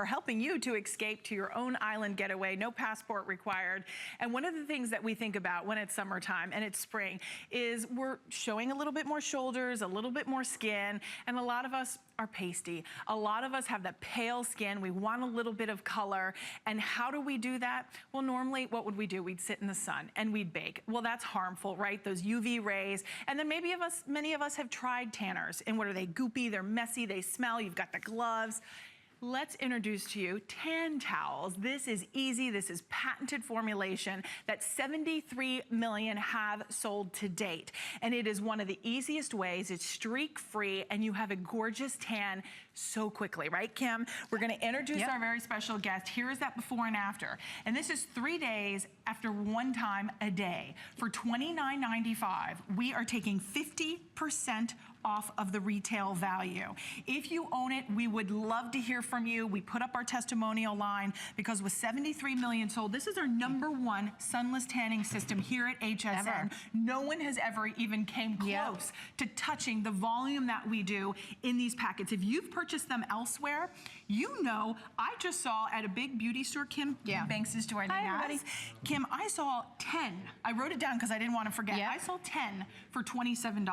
helping you to escape to your own island getaway, no passport required. And one of the things that we think about when it's summertime and it's spring is we're showing a little bit more shoulders, a little bit more skin, and a lot of us are pasty. A lot of us have that pale skin. We want a little bit of color. And how do we do that? Well, normally, what would we do? We'd sit in the sun and we'd bake. Well, that's harmful, right? Those UV rays. And then many of us have tried tanners. And what are they? Goopy, they're messy, they smell, you've got the gloves. Let's introduce to you TanTowels. This is easy. This is patented formulation that 73 million have sold to date. And it is one of the easiest ways. It's streak-free, and you have a gorgeous tan so quickly, right, Kim? We're going to introduce our very special guest. Here is that before and after. And this is 3 days after one time a day. For $29.95, we are taking 50% off of the retail value. If you own it, we would love to hear from you. We put up our testimonial line because with 73 million sold, this is our #1 sunless tanning system here at HSN. Ever. No one has ever even came close to touching the volume that we do in these packets. If you've purchased them elsewhere, you know, I just saw at a big beauty store, Kim Banks is joining us. Kim, I saw 10. I wrote it down because I didn't want to forget. I saw 10 for $27.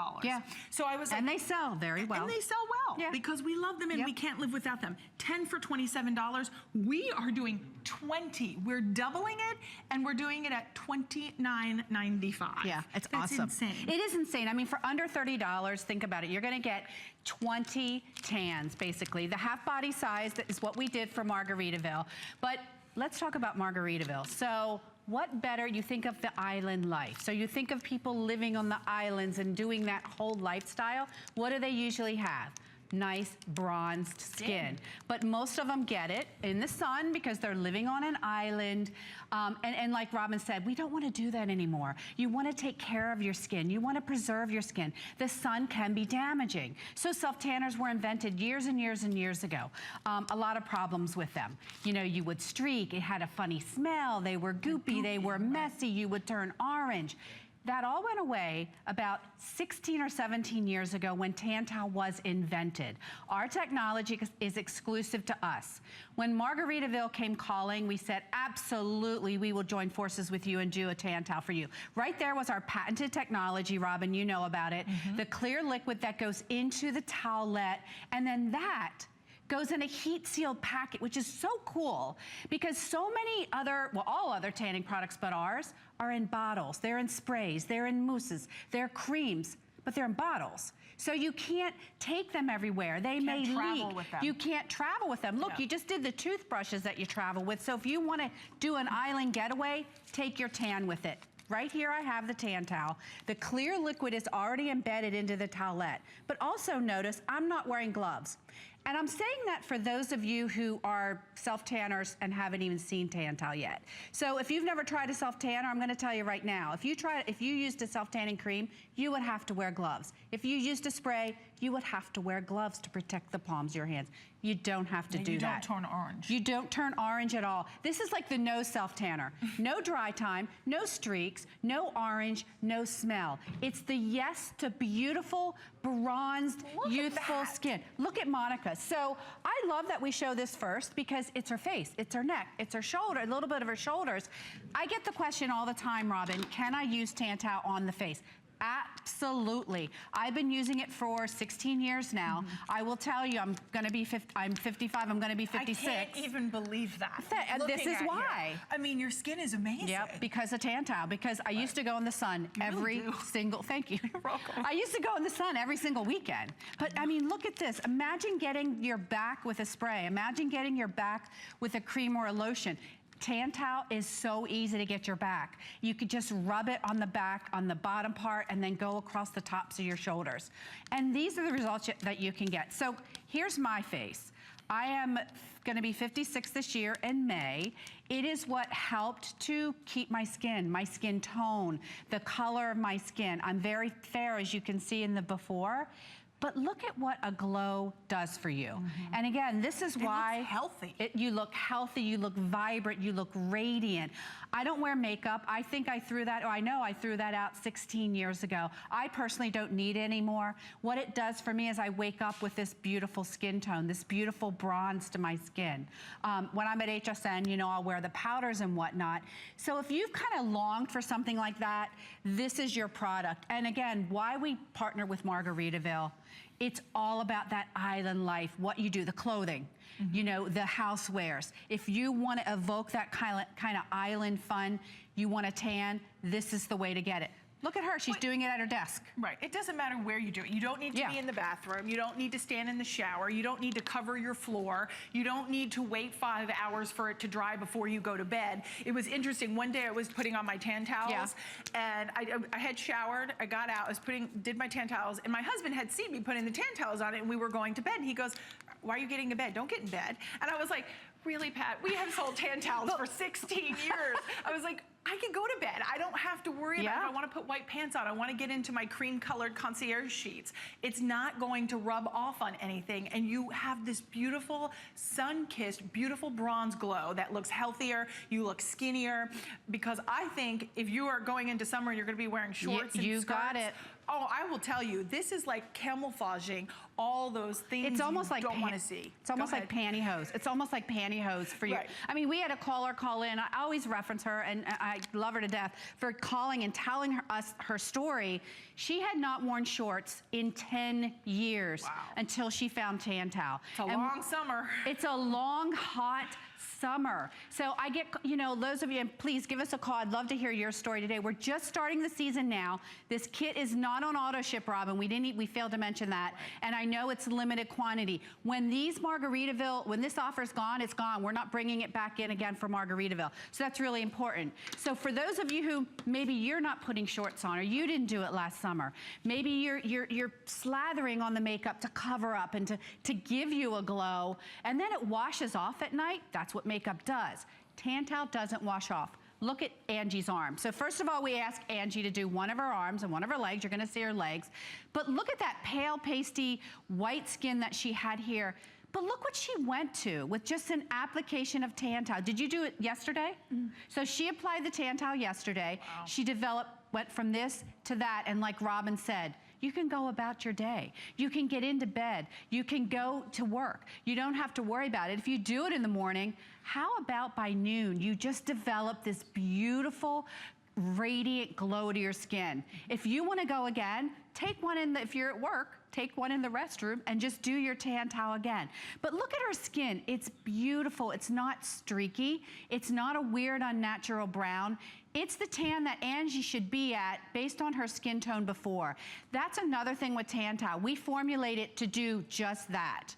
So I was like, and they sell very well. And they sell well because we love them and we can't live without them. 10 for $27. We are doing 20. We're doubling it and we're doing it at $29.95. Yeah, it's That's awesome. Insane. It is insane. I mean, for under $30, think about it. You're going to get 20 tans, basically. The half body size that is what we did for Margaritaville. But let's talk about Margaritaville. So what better, you think of the island life. So you think of people living on the islands and doing that whole lifestyle. What do they usually have? Nice bronzed skin. But most of them get it in the sun because they're living on an island. And like Robin said, we don't want to do that anymore. You want to take care of your skin. You want to preserve your skin. The sun can be damaging. So self-tanners were invented years and years and years ago. A lot of problems with them. You know, you would streak, it had a funny smell, they were goopy, they were messy, you would turn orange. That all went away about 16 or 17 years ago when TanTowel was invented. Our technology is exclusive to us. When Margaritaville came calling, we said, absolutely, we will join forces with you and do a TanTowel for you. Right there was our patented technology, Robin, you know about it. The clear liquid that goes into the towelette, and then that goes in a heat-sealed packet, which is so cool because so many other, well, all other tanning products but ours are in bottles. They're in sprays, they're in mousses, they're creams, but they're in bottles. So you can't take them everywhere. They may leak. You can't travel with them. Look, you just did the toothbrushes that you travel with. So if you want to do an island getaway, take your tan with it. Right here I have the TanTowel. The clear liquid is already embedded into the towelette. But also notice, I'm not wearing gloves. And I'm saying that for those of you who are self-tanners and haven't even seen TanTowel yet. So if you've never tried a self-tanner, I'm gonna tell you right now, if you used a self-tanning cream, you would have to wear gloves. If you used a spray, you would have to wear gloves to protect the palms of your hands. You don't have to do that. You don't turn orange. You don't turn orange at all. This is like the no self-tanner. No dry time, no streaks, no orange, no smell. It's the yes to beautiful, bronzed, youthful skin. Look at Monica. So I love that we show this first because it's her face, it's her neck, it's her shoulder, a little bit of her shoulders. I get the question all the time, Robin, can I use TanTowel on the face? Absolutely. I've been using it for 16 years now. I will tell you, I'm 55, I'm gonna be 56. I can't even believe that. This is why. I mean, your skin is amazing. Yep, because of TanTowel, because I used to go in the sun every single, thank you. You're welcome. I used to go in the sun every single weekend. But I mean, look at this. Imagine getting your back with a spray. Imagine getting your back with a cream or a lotion. TanTowel is so easy to get your back. You could just rub it on the back, on the bottom part, and then go across the tops of your shoulders. And these are the results that you can get. So here's my face. I am gonna be 56 this year in May. It is what helped to keep my skin tone, the color of my skin. I'm very fair, as you can see in the before. but look at what a glow does for you. And again, this is why— It looks healthy. You look healthy, you look vibrant, you look radiant. I don't wear makeup. I think I threw that, or I know I threw that out 16 years ago. I personally don't need it anymore. What it does for me is I wake up with this beautiful skin tone, this beautiful bronze to my skin. When I'm at HSN, you know, I'll wear the powders and whatnot. So if you've kind of longed for something like that, this is your product. And again, why we partner with Margaritaville, it's all about that island life, what you do, the clothing, you know, the housewares. If you want to evoke that kind of island fun, you want a tan, this is the way to get it. Look at her, she's doing it at her desk. Right, it doesn't matter where you do it. You don't need to be in the bathroom. You don't need to stand in the shower. You don't need to cover your floor. You don't need to wait 5 hours for it to dry before you go to bed. It was interesting, one day I was putting on my tan towels and I had showered, I got out, did my tan towels, and my husband had seen me putting the tan towels on it and we were going to bed and he goes, why are you getting to bed? Don't get in bed. And I was like, really, Pat? We have sold tan towels for 16 years. I was like, I can go to bed. I don't have to worry about if I want to put white pants on. I want to get into my cream-colored concierge sheets. It's not going to rub off on anything, and you have this beautiful, sun-kissed, beautiful bronze glow that looks healthier. You look skinnier, because I think if you are going into summer and you're going to be wearing shorts and skirts, got it. Oh, I will tell you, this is like camouflaging all those things it's almost you like don't want to see. It's almost like pantyhose. It's almost like pantyhose for you. Right. I mean, we had a caller call in. I always reference her, and I love her to death for calling and telling us her story. She had not worn shorts in 10 years until she found TanTowel. It's a long summer. It's a long, hot summer. So I get, you know, those of you, please give us a call. I'd love to hear your story today. We're just starting the season now. This kit is not on auto ship, Robin. We failed to mention that. And I know it's limited quantity. When these when this offer's gone, it's gone. We're not bringing it back in again for Margaritaville. So that's really important. So for those of you who maybe you're not putting shorts on, or you didn't do it last summer, maybe you're slathering on the makeup to cover up and to give you a glow, and then it washes off at night. That's what makeup does. TanTowel doesn't wash off. Look at Angie's arm. So first of all, we ask Angie to do one of her arms and one of her legs. You're gonna see her legs. But look at that pale, pasty, white skin that she had here. But look what she went to with just an application of TanTowel. Did you do it yesterday? So she applied the TanTowel yesterday. Wow. She went from this to that, and like Robin said, you can go about your day. You can get into bed. You can go to work. You don't have to worry about it. If you do it in the morning, how about by noon, you just develop this beautiful, radiant glow to your skin. If you wanna go again, take one if you're at work, take one in the restroom and just do your TanTowel again. But look at her skin, it's beautiful. It's not streaky. It's not a weird, unnatural brown. It's the tan that Angie should be at based on her skin tone before. That's another thing with TanTowel. We formulate it to do just that.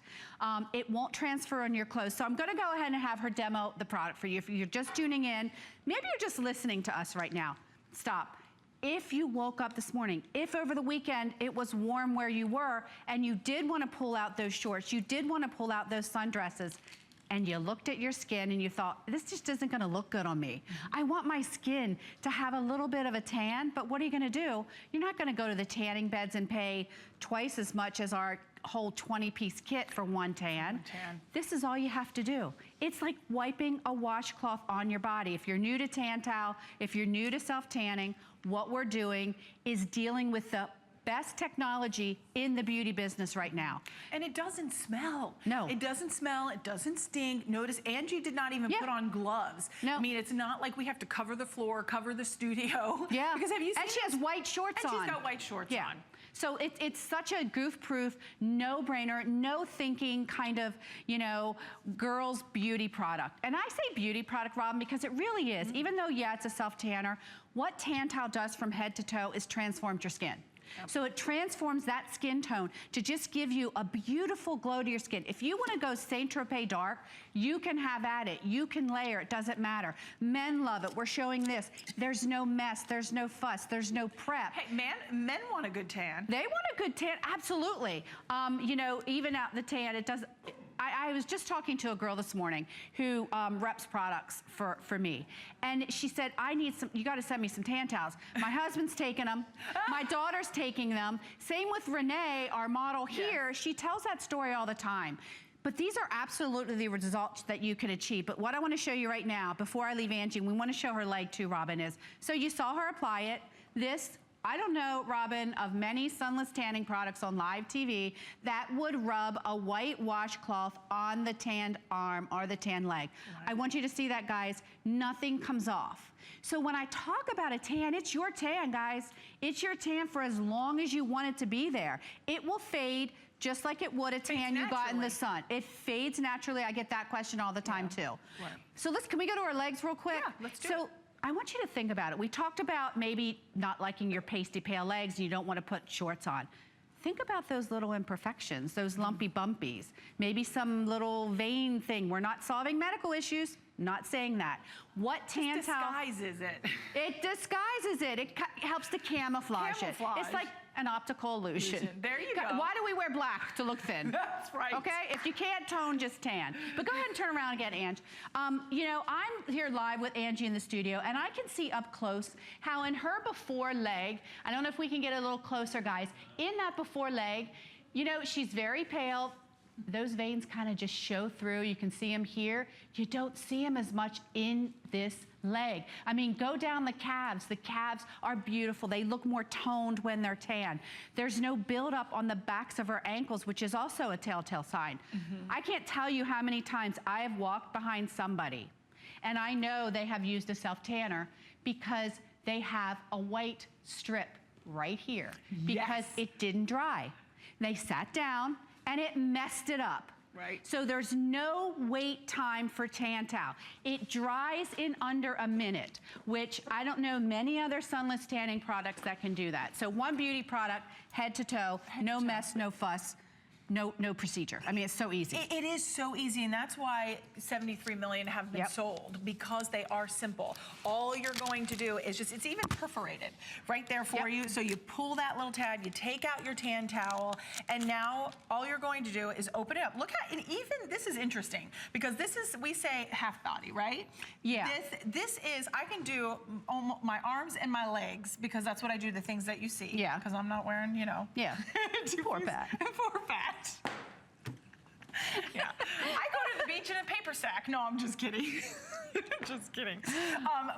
It won't transfer on your clothes. So I'm gonna go ahead and have her demo the product for you. If you're just tuning in, maybe you're just listening to us right now, stop. If you woke up this morning, if over the weekend it was warm where you were and you did want to pull out those shorts, you did want to pull out those sundresses, and you looked at your skin and you thought, this just isn't going to look good on me. I want my skin to have a little bit of a tan, but what are you going to do? You're not going to go to the tanning beds and pay twice as much as our whole 20-piece kit for one tan. This is all you have to do. It's like wiping a washcloth on your body. If you're new to TanTowel, if you're new to self-tanning, what we're doing is dealing with the best technology in the beauty business right now. And it doesn't smell. No. It doesn't smell, it doesn't stink. Notice Angie did not even put on gloves. No. I mean, it's not like we have to cover the floor, cover the studio. Yeah. Because have you seen And she has white shorts on. And she's got white shorts on. So it's such a goof-proof, no-brainer, no thinking kind of, you know, girls' beauty product. And I say beauty product, Robin, because it really is. Even though, yeah, it's a self-tanner, what TanTowel does from head to toe is transform your skin. So it transforms that skin tone to just give you a beautiful glow to your skin. If you want to go Saint-Tropez dark, you can have at it. You can layer, it doesn't matter. Men love it. We're showing this. There's no mess, there's no fuss, there's no prep. Hey, men want a good tan. They want a good tan, absolutely. You know, even out the tan, it doesn't. I was just talking to a girl this morning who reps products for me. And she said, I need some, you got to send me some tan towels. My husband's taking them. My daughter's taking them. Same with Renee, our model here. She tells that story all the time. But these are absolutely the results that you can achieve. But what I want to show you right now, before I leave Angie, we want to show her leg too, Robin, is, so you saw her apply it. This, I don't know, Robin, of many sunless tanning products on live TV that would rub a white washcloth on the tanned arm or the tan leg. Right. I want you to see that, guys. Nothing comes off. So when I talk about a tan, it's your tan, guys. It's your tan for as long as you want it to be there. It will fade just like it would a tan you got in the sun. It fades naturally. I get that question all the time too. Right. So can we go to our legs real quick? Yeah, let's do it. I want you to think about it. We talked about maybe not liking your pasty pale legs and you don't want to put shorts on. Think about those little imperfections, those lumpy bumpies, maybe some little vein thing. We're not solving medical issues, not saying that. What tan towel? It disguises it. It disguises it. It helps to camouflage it. It's like an optical illusion. There you go. Why do we wear black? To look thin. That's right. Okay? If you can't tone, just tan. But go ahead and turn around again, Ange. You know, I'm here live with Angie in the studio, and I can see up close how in her before leg, I don't know if we can get a little closer, guys, in that before leg, you know, she's very pale. Those veins kind of just show through. You can see them here. You don't see them as much in this leg. I mean, go down the calves. The calves are beautiful. They look more toned when they're tan. There's no buildup on the backs of her ankles, which is also a telltale sign. I can't tell you how many times I have walked behind somebody and I know they have used a self-tanner because they have a white strip right here because it didn't dry. They sat down and it messed it up. Right. So there's no wait time for tan towel. It dries in under a minute, which I don't know many other sunless tanning products that can do that. So one beauty product, head to toe, no mess, no fuss. No procedure. I mean, it's so easy. It is so easy, and that's why 73 million have been sold, because they are simple. All you're going to do is just, it's even perforated right there for you. So you pull that little tab, you take out your tan towel, and now all you're going to do is open it up. Look how, and even, this is interesting, because this is, we say half body, right? Yeah. This is, I can do my arms and my legs, because that's what I do, the things that you see. Yeah. Because I'm not wearing, you know. Yeah. Poor Pat. Poor Pat. Yeah. I go to the beach in a paper sack. No, I'm just kidding. Just kidding.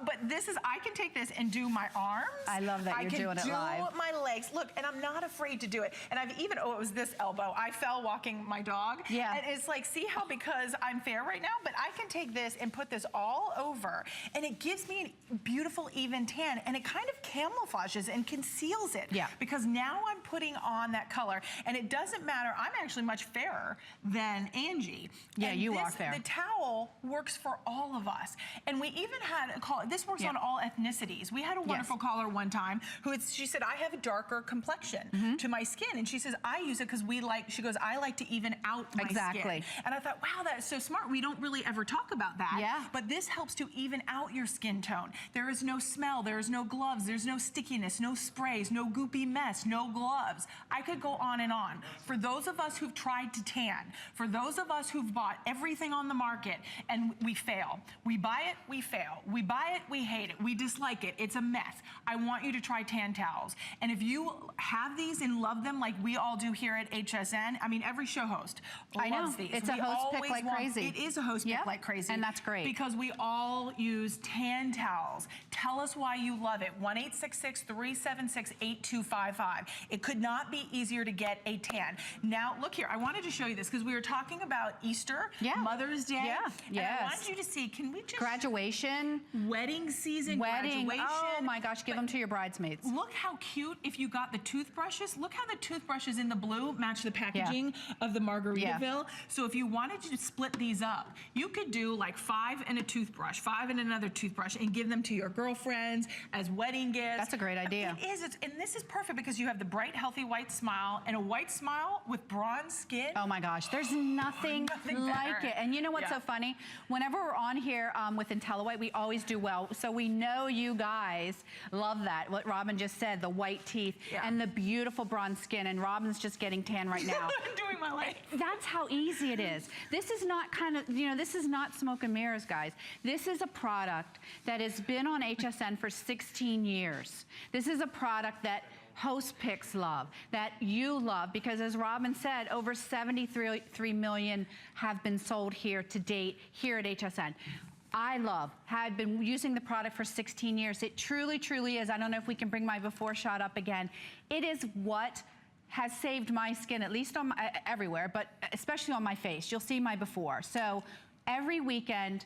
But this is, I can take this and do my arms. I love that you're doing it live. I can do my legs. Look, and I'm not afraid to do it. And I've even, oh, it was this elbow. I fell walking my dog. Yeah. And it's like, see how, because I'm fair right now, but I can take this and put this all over, and it gives me a beautiful even tan, and it kind of camouflages and conceals it. Yeah. Because now I'm putting on that color, and it doesn't matter. I'm actually much fairer than Angie. Yeah, and you are fair. The towel works for all of us. And we even had a caller, this works on all ethnicities. We had a wonderful caller one time she said, I have a darker complexion to my skin. And she says, I use it because she goes, I like to even out my skin. And I thought, wow, that's so smart. We don't really ever talk about that. Yeah. But this helps to even out your skin tone. There is no smell, there is no gloves, there's no stickiness, no sprays, no goopy mess, no gloves. I could go on and on. For those of us who've tried to tan, for those of us who've bought everything on the market and we fail, we buy it, we fail. We buy it, we hate it. We dislike it. It's a mess. I want you to try tan towels. And if you have these and love them like we all do here at HSN, I mean, every show host loves these. It's a host pick like crazy. It is a host pick like crazy. And that's great. Because we all use tan towels. Tell us why you love it. 1-866-376-8255. It could not be easier to get a tan. Now, look here. I wanted to show you this because we were talking about Easter, Mother's Day. And I wanted you to see, can we just... Graduation. Wedding season, graduation. Oh my gosh, give them to your bridesmaids. Look how cute if you got the toothbrushes. Look how the toothbrushes in the blue match the packaging of the Margaritaville. So if you wanted to split these up, you could do like 5 and a toothbrush, 5 and another toothbrush, and give them to your girlfriends as wedding gifts. That's a great idea. It is, and this is perfect because you have the bright, healthy white smile, and a white smile with bronze skin. Oh my gosh, there's nothing like it. And you know what's so funny? Whenever we're on here here with IntelliWhite. We always do well. So we know you guys love that, what Robin just said, the white teeth and the beautiful bronze skin. And Robin's just getting tan right now. I'm doing my life. That's how easy it is. This is not this is not smoke and mirrors, guys. This is a product that has been on HSN for 16 years. This is a product that host picks love, that you love, because as Robin said, over 73 million have been sold here to date here at HSN. Had been using the product for 16 years. It truly, truly is. I don't know if we can bring my before shot up again. It is what has saved my skin, at least on everywhere, but especially on my face. You'll see my before. So every weekend,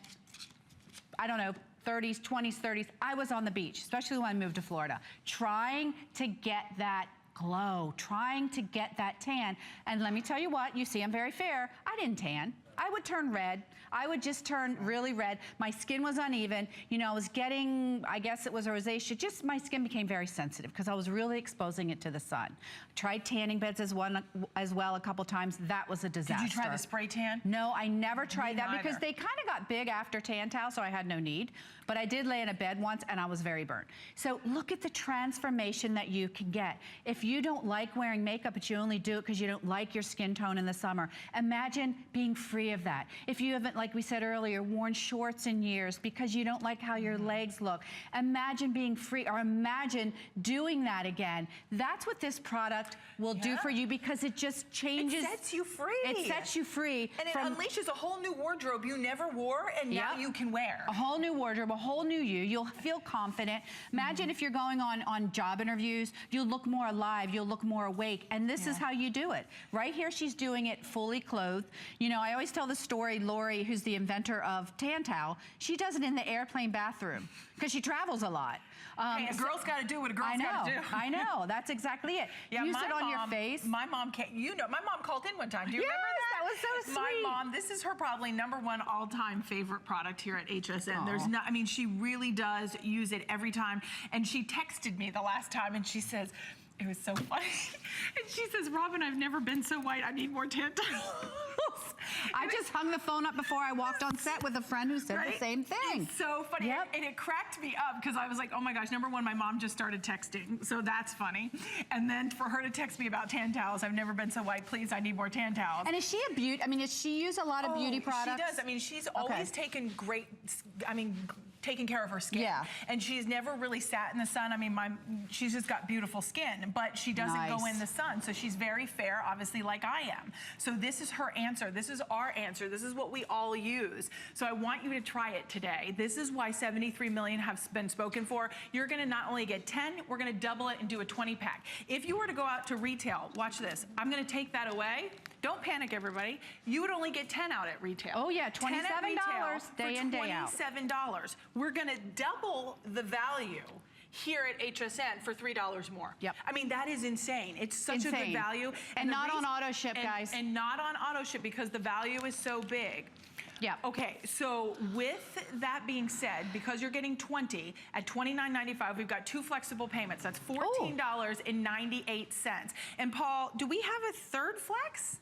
I don't know, 30s, 20s, 30s, I was on the beach, especially when I moved to Florida, trying to get that glow, trying to get that tan. And let me tell you what, you see I'm very fair. I didn't tan. I would turn red. I would just turn really red. My skin was uneven. You know, I was getting, I guess it was rosacea. Just my skin became very sensitive because I was really exposing it to the sun. Tried tanning beds as well a couple times. That was a disaster. Did you try the spray tan? No, I never tried that because they kind of got big after TanTowel, so I had no need. But I did lay in a bed once and I was very burnt. So look at the transformation that you can get. If you don't like wearing makeup, but you only do it because you don't like your skin tone in the summer, imagine being free of that. If you haven't, like we said earlier, worn shorts in years because you don't like how your legs look, imagine being free, or imagine doing that again. That's what this product will do for you, because it just changes. It sets you free. It sets you free. And it unleashes a whole new wardrobe you never wore, and now you can wear. A whole new wardrobe, a whole new you. You'll feel confident. Imagine if you're going on job interviews, you'll look more alive, you'll look more awake, and this is how you do it. Right here, she's doing it fully clothed. You know, I always tell the story, Lori, who's the inventor of TanTowel, she does it in the airplane bathroom because she travels a lot. Hey, a girl's got to do what a girl's got to do. I know. That's exactly it. Use it on your face. My mom can't. You know, my mom called in one time. Do you remember that? That was so sweet. My mom. This is her probably #1 all-time favorite product here at HSN. There's not. I mean, she really does use it every time. And she texted me the last time, and she says, it was so funny. And she says, Robin, I've never been so white. I need more TanTowels. I just hung the phone up before I walked on set with a friend who said the same thing. It's so funny. And it cracked me up because I was like, oh my gosh, #1, my mom just started texting. So that's funny. And then for her to text me about TanTowels, I've never been so white. Please, I need more TanTowels. And is she a beauty? I mean, does she use a lot of beauty products? She does. I mean, she's always taken great, taking care of her skin. And she's never really sat in the sun. I mean, she's just got beautiful skin, but she doesn't go in the sun. So she's very fair, obviously, like I am. So this is her answer. This is our answer. This is what we all use. So I want you to try it today. This is why 73 million have been spoken for. You're gonna not only get 10, we're gonna double it and do a 20-pack. If you were to go out to retail, watch this. I'm gonna take that away. Don't panic, everybody. You would only get 10 out at retail. Oh yeah, $27 day in, day out. $27. We're gonna double the value here at HSN for $3 more. Yep. I mean, that is insane. It's such a good value. And not on auto ship, guys. And not on auto ship because the value is so big. Yeah. Okay, so with that being said, because you're getting 20 at $29.95, we've got 2 flexible payments. That's $14.98. And Paul, do we have a third flex?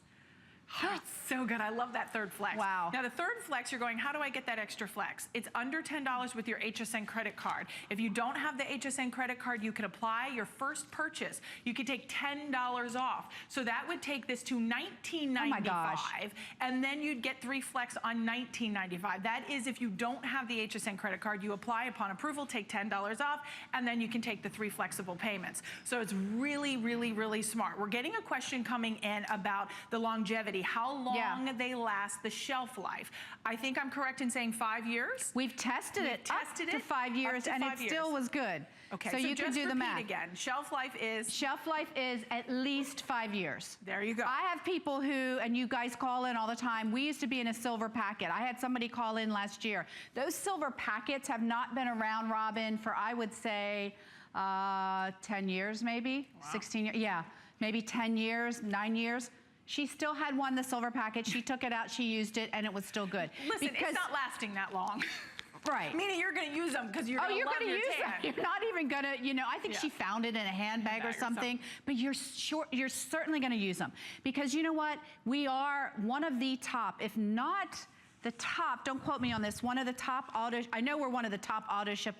Oh, it's so good. I love that third flex. Wow. Now the third flex, you're going, how do I get that extra flex? It's under $10 with your HSN credit card. If you don't have the HSN credit card, you can apply your first purchase. You can take $10 off. So that would take this to $19.95. Oh my gosh. And then you'd get 3 flex on $19.95. That is if you don't have the HSN credit card, you apply upon approval, take $10 off, and then you can take the 3 flexible payments. So it's really, really, really smart. We're getting a question coming in about the longevity. How long they last, the shelf life. I think I'm correct in saying 5 years? We've tested it up to 5 years, and it still was good. Okay, so you can do the math again. Shelf life is? Shelf life is at least 5 years. There you go. I have people who, and you guys call in all the time, we used to be in a silver packet. I had somebody call in last year. Those silver packets have not been around, Robin, for I would say 10 years maybe, 16 years, yeah, maybe 10 years, 9 years. She still had one, the silver packet. She took it out, she used it, and it was still good. Listen, it's not lasting that long. Right. Meaning you're going to use them because you're going to love your tan. You're not even going to, you know, I think she found it in a handbag or something, but you're certainly going to use them. Because you know what? We are one of the top, if not the top, don't quote me on this, one of the top auto, I know we're one of the top auto ship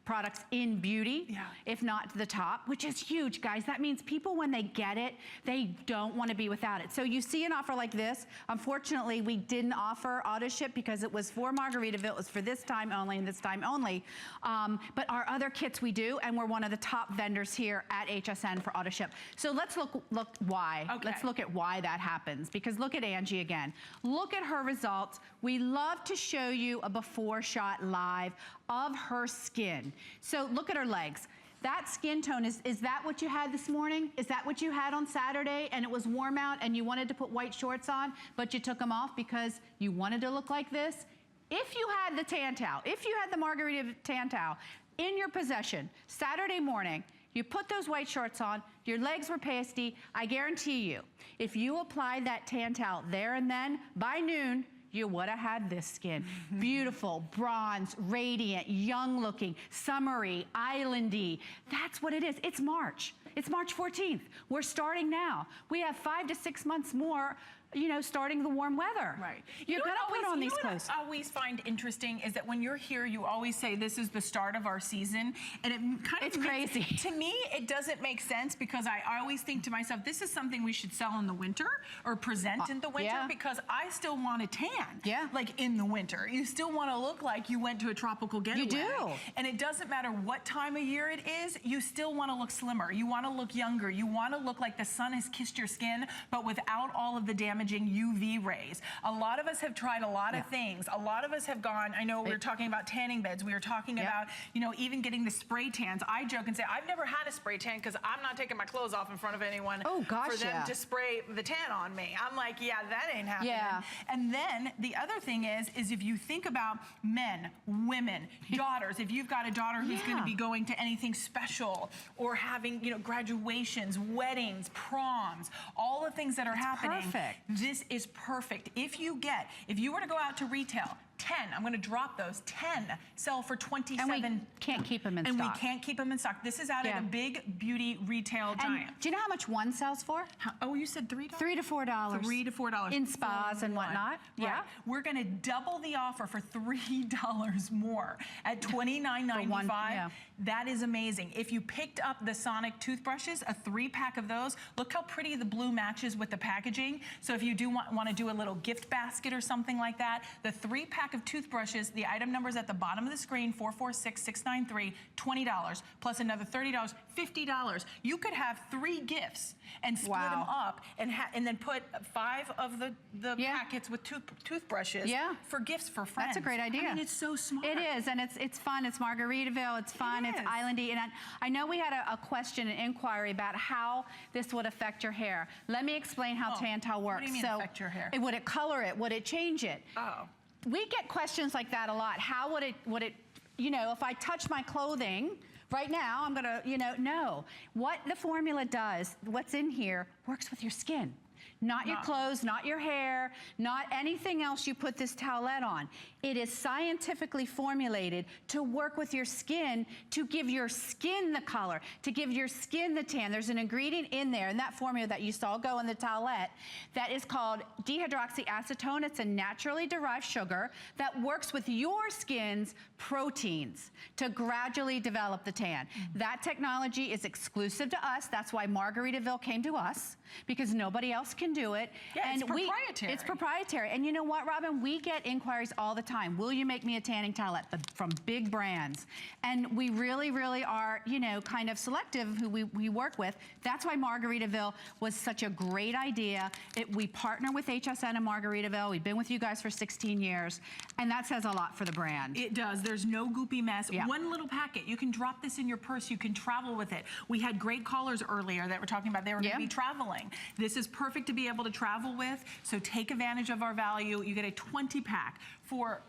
products in beauty, if not the top, which is huge, guys. That means people, when they get it, they don't want to be without it. So you see an offer like this. Unfortunately, we didn't offer auto ship because it was for Margaritaville. It was for this time only and this time only. But our other kits we do, and we're one of the top vendors here at HSN for auto ship. So let's look why. Okay. Let's look at why that happens, because look at Angie again. Look at her results. We love to show you a before shot live of her skin. So look at her legs. That skin tone, is that what you had this morning? Is that what you had on Saturday and it was warm out and you wanted to put white shorts on, but you took them off because you wanted to look like this? If you had the tan towel, if you had the Margaritaville tan towel in your possession Saturday morning, you put those white shorts on, your legs were pasty, I guarantee you, if you applied that tan towel there and then, by noon, you would have had this skin. Beautiful, bronze, radiant, young looking, summery, islandy. That's what it is. It's March. It's March 14th. We're starting now. We have 5 to 6 months more, you know, starting the warm weather. Right. You're gonna put on these clothes. What I always find interesting is that when you're here, you always say this is the start of our season, and it kind of crazy. To me, it doesn't make sense because I always think to myself, this is something we should sell in the winter or present in the winter because I still want a tan. Yeah. Like in the winter, you still want to look like you went to a tropical getaway. You do. And it doesn't matter what time of year it is, you still want to look slimmer. You want to look younger. You want to look like the sun has kissed your skin, but without all of the damaging UV rays. A lot of us have tried a lot of things. A lot of us have gone, I know we were talking about tanning beds. We were talking about, you know, even getting the spray tans. I joke and say, I've never had a spray tan because I'm not taking my clothes off in front of anyone for them to spray the tan on me. I'm like, yeah, that ain't happening. Yeah. And then the other thing is if you think about men, women, daughters, if you've got a daughter who's going to be going to anything special or having, you know, graduations, weddings, proms, all the things that are happening. Perfect. This is perfect. If you were to go out to retail, 10, I'm going to drop those, 10 sell for $27. And we can't keep them in stock. And we can't keep them in stock. This is out at a big beauty retail giant. Do you know how much one sells for? Oh, you said $3? $3 to $4. $3 to $4. In spas and whatnot. Right. Yeah. We're going to double the offer for $3 more at $29.95. That is amazing. If you picked up the Sonic toothbrushes, a 3-pack of those, look how pretty the blue matches with the packaging. So if you do want to do a little gift basket or something like that, the 3-pack of toothbrushes, the item number is at the bottom of the screen, 446693, $20, plus another $30, $50. You could have 3 gifts and split them up and then put 5 of the packets with toothbrushes for gifts for friends. That's a great idea. I mean, it's so smart. It is, and it's fun. It's Margaritaville. It's fun. It's islandy. And I know we had a question, an inquiry about how this would affect your hair. Let me explain how TanTowel works. What do you mean affect your hair? Would it color it? Would it change it? Oh. We get questions like that a lot. How would it, you know, if I touch my clothing right now, I'm gonna, you know, no. What the formula does, what's in here, works with your skin. Not your clothes, not your hair, not anything else you put this towelette on. It is scientifically formulated to work with your skin, to give your skin the color, to give your skin the tan. There's an ingredient in there, in that formula that you saw go in the towelette, that is called dehydroxyacetone. It's a naturally derived sugar that works with your skin's proteins to gradually develop the tan. That technology is exclusive to us. That's why Margaritaville came to us, because nobody else can do it. Yeah, and it's proprietary. It's proprietary. And you know what, Robin? We get inquiries all the time. Will you make me a tanning towelette from big brands? And we really, really are, you know, kind of selective who we work with. That's why Margaritaville was such a great idea. We partner with HSN and Margaritaville. We've been with you guys for 16 years. And that says a lot for the brand. It does. There's no goopy mess. One little packet. You can drop this in your purse. You can travel with it. We had great callers earlier that were talking about they were going to be traveling. This is perfect to be able to travel with, so take advantage of our value. You get a 20-pack for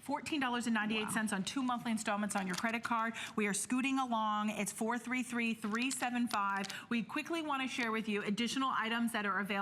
$14.98 on 2 monthly installments on your credit card. We are scooting along. It's 433-375. We quickly want to share with you additional items that are available.